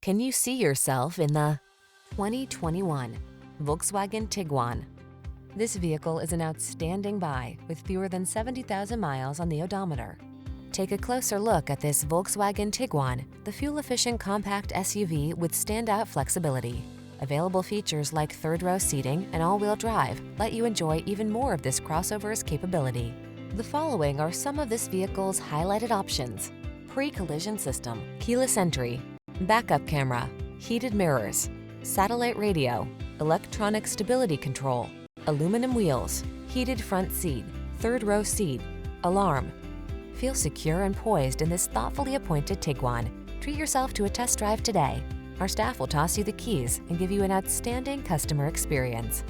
Can you see yourself in the 2021 Volkswagen Tiguan? This vehicle is an outstanding buy with fewer than 70,000 miles on the odometer. Take a closer look at this Volkswagen Tiguan, the fuel-efficient compact SUV with standout flexibility. Available features like third-row seating and all-wheel drive let you enjoy even more of this crossover's capability. The following are some of this vehicle's highlighted options: pre-collision system, keyless entry, backup camera, heated mirrors, satellite radio, electronic stability control, aluminum wheels, heated front seat, third row seat, alarm. Feel secure and poised in this thoughtfully appointed Tiguan. Treat yourself to a test drive today. Our staff will toss you the keys and give you an outstanding customer experience.